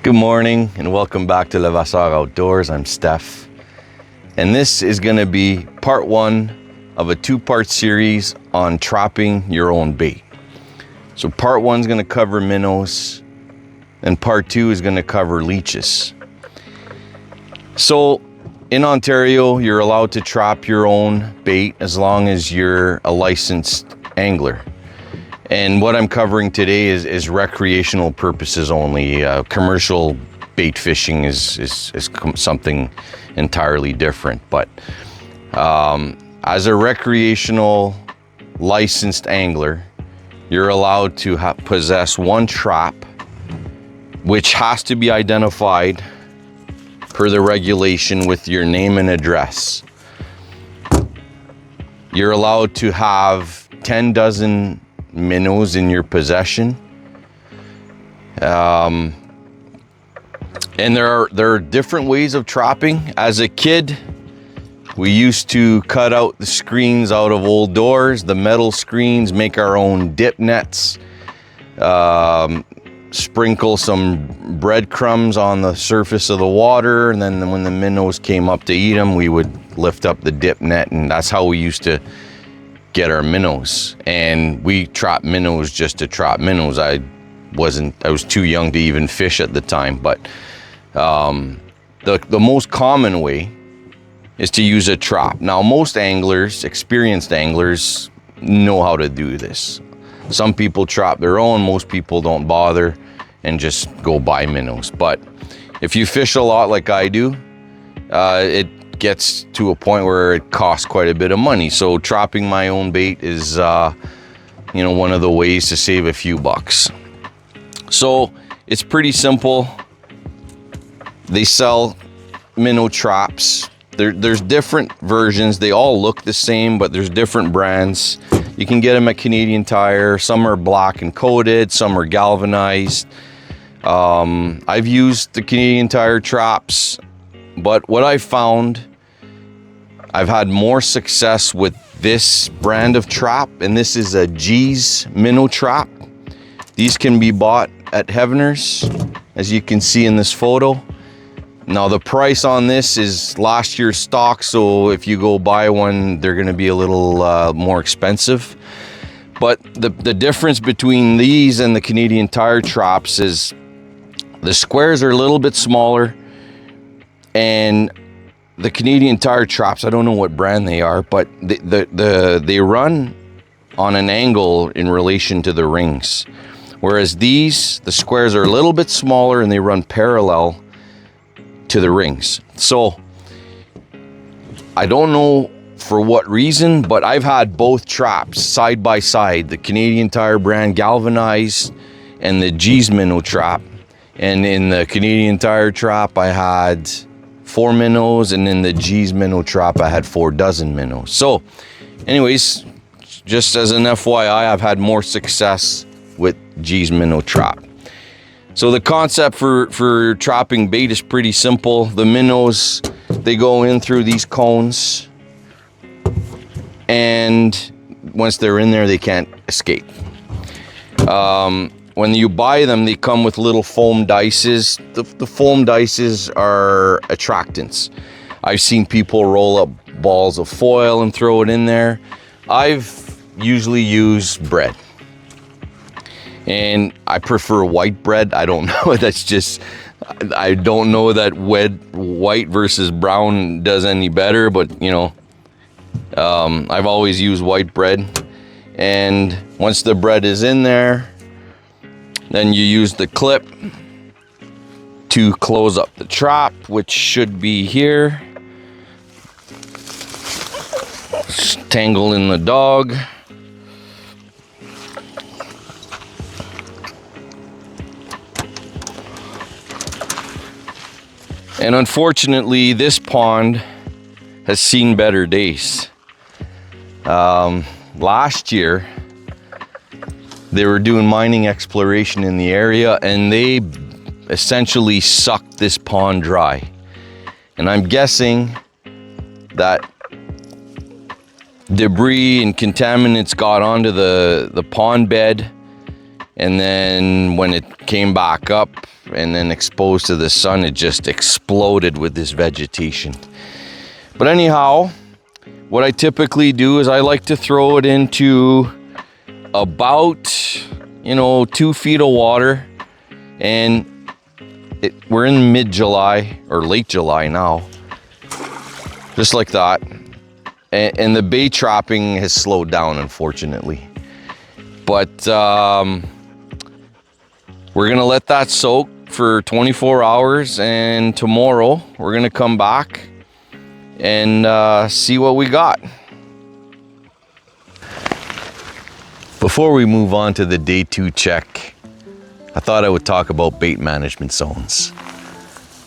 Good morning and welcome back to Levasseur Outdoors. I'm Steph, and this is going to be part one of a two-part series on trapping your own bait. So part one is going to cover minnows and part two is going to cover leeches. So in Ontario, you're allowed to trap your own bait as long as you're a licensed angler. And what I'm covering today is recreational purposes only. Commercial bait fishing is something entirely different. But as a recreational licensed angler, you're allowed to possess one trap, which has to be identified per the regulation with your name and address. You're allowed to have 10 dozen minnows in your possession, and there are different ways of trapping. As a kid, we used to cut out the screens out of old doors, the metal screens, make our own dip nets, sprinkle some breadcrumbs on the surface of the water, and then when the minnows came up to eat them, we would lift up the dip net, and that's how we used to get our minnows. And we trap minnows just to trap minnows. I was too young to even fish at the time, but the most common way is to use a trap. Now most anglers, experienced anglers, know how to do this. Some people trap their own, most people don't bother and just go buy minnows. But if you fish a lot like I do, it gets to a point where it costs quite a bit of money. So trapping my own bait is one of the ways to save a few bucks. So it's pretty simple. They sell minnow traps. There's different versions. They all look the same, but there's different brands. You can get them at Canadian Tire. Some are black and coated, some are galvanized. I've used the Canadian Tire traps, but what I found, I've had more success with this brand of trap, and this is a G's minnow trap. These can be bought at Heaveners, as you can see in this photo. Now the price on this is last year's stock, so if you go buy one, they're gonna be a little more expensive. But the difference between these and the Canadian Tire traps is the squares are a little bit smaller, and the Canadian Tire traps, I don't know what brand they are, but they run on an angle in relation to the rings. Whereas these, the squares are a little bit smaller and they run parallel to the rings. So I don't know for what reason, but I've had both traps side by side, the Canadian Tire brand galvanized and the G's minnow trap. And in the Canadian Tire trap, I had 4 minnows, and in the G's minnow trap, I had 4 dozen minnows. So anyways, just as an FYI, I've had more success with G's minnow trap. So the concept for trapping bait is pretty simple. The minnows, they go in through these cones, and once they're in there, they can't escape. When you buy them, they come with little foam dices. The foam dices are attractants. I've seen people roll up balls of foil and throw it in there. I've usually used bread, and I prefer white bread. I don't know, that's just, I don't know that white versus brown does any better, but I've always used white bread. And once the bread is in there, then you use the clip to close up the trap, which should be here. Tangle in the dog. And unfortunately, this pond has seen better days. Last year, they were doing mining exploration in the area, and they essentially sucked this pond dry. And I'm guessing that debris and contaminants got onto the pond bed, And then when it came back up and then exposed to the sun, it just exploded with this vegetation. But anyhow, what I typically do is I like to throw it into about, 2 feet of water. And we're in mid-July or late July now, just like that. And the bait trapping has slowed down, unfortunately. But we're gonna let that soak for 24 hours, and tomorrow we're gonna come back and see what we got. Before we move on to the day 2 check, I thought I would talk about bait management zones.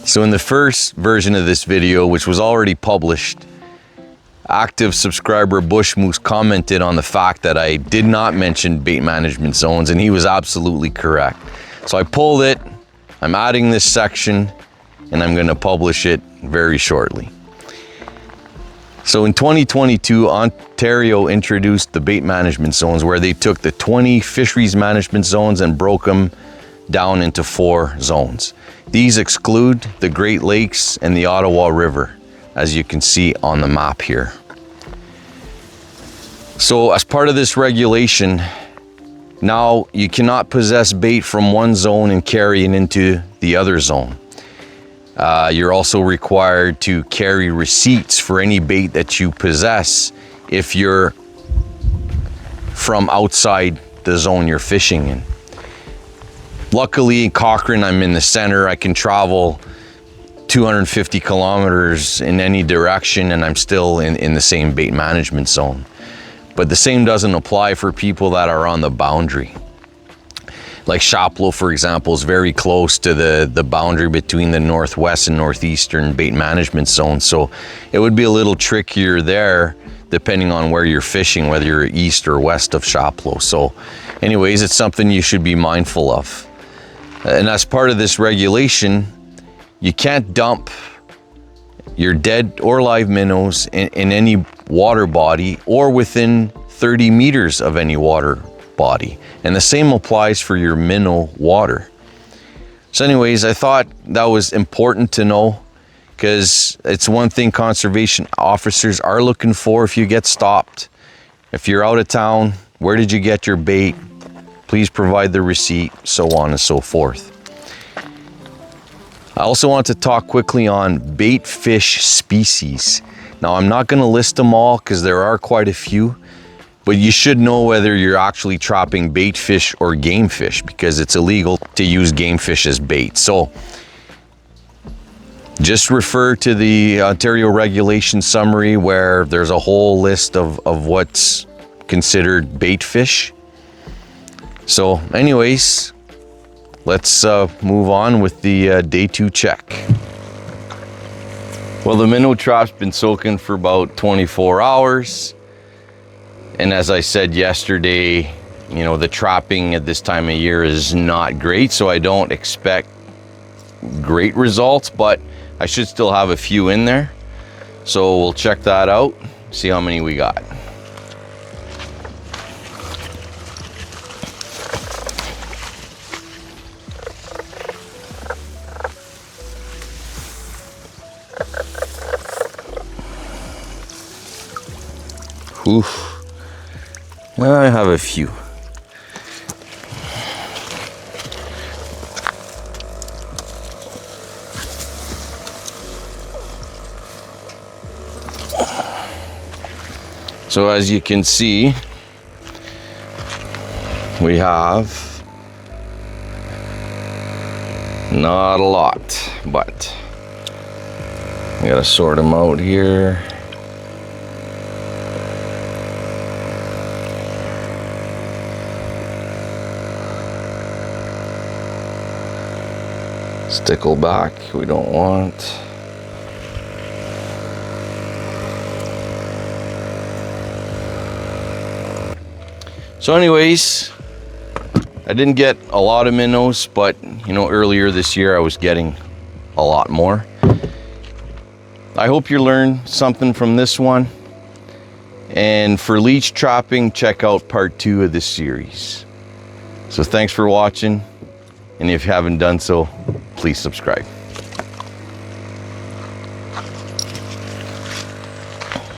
So in the first version of this video, which was already published, active subscriber Bush Moose commented on the fact that I did not mention bait management zones, and he was absolutely correct. So I pulled it, I'm adding this section, and I'm gonna publish it very shortly. So in 2022, Ontario introduced the bait management zones, where they took the 20 fisheries management zones and broke them down into 4 zones. These exclude the Great Lakes and the Ottawa River, as you can see on the map here. So as part of this regulation, now you cannot possess bait from one zone and carry it into the other zone. You're also required to carry receipts for any bait that you possess if you're from outside the zone you're fishing in. Luckily in Cochrane, I'm in the center. I can travel 250 kilometers in any direction and I'm still in the same bait management zone. But the same doesn't apply for people that are on the boundary. Like Chapleau, for example, is very close to the boundary between the northwest and northeastern bait management zone. So it would be a little trickier there, depending on where you're fishing, whether you're east or west of Chapleau. So anyways, it's something you should be mindful of. And as part of this regulation, you can't dump your dead or live minnows in any water body or within 30 meters of any water body. And the same applies for your minnow water. So anyways, I thought that was important to know, because it's one thing conservation officers are looking for if you get stopped. If you're out of town, where did you get your bait? Please provide the receipt, so on and so forth. I also want to talk quickly on Baitfish Species. Now, I'm not going to list them all because there are quite a few, but you should know whether you're actually trapping bait fish or game fish, because it's illegal to use game fish as bait. So just refer to the Ontario regulation summary, where there's a whole list of what's considered bait fish. So anyways, let's move on with the day 2 check. Well, the minnow trap's been soaking for about 24 hours. And as I said yesterday, the trapping at this time of year is not great, so I don't expect great results, but I should still have a few in there. So we'll check that out, see how many we got. Oof. Well, I have a few. So as you can see, we have not a lot, but I gotta sort them out here. Stickleback we don't want. So anyways, I didn't get a lot of minnows, but earlier this year I was getting a lot more. I hope you learned something from this one. And for leech trapping, check out part 2 of this series. So thanks for watching, and if you haven't done so, please subscribe.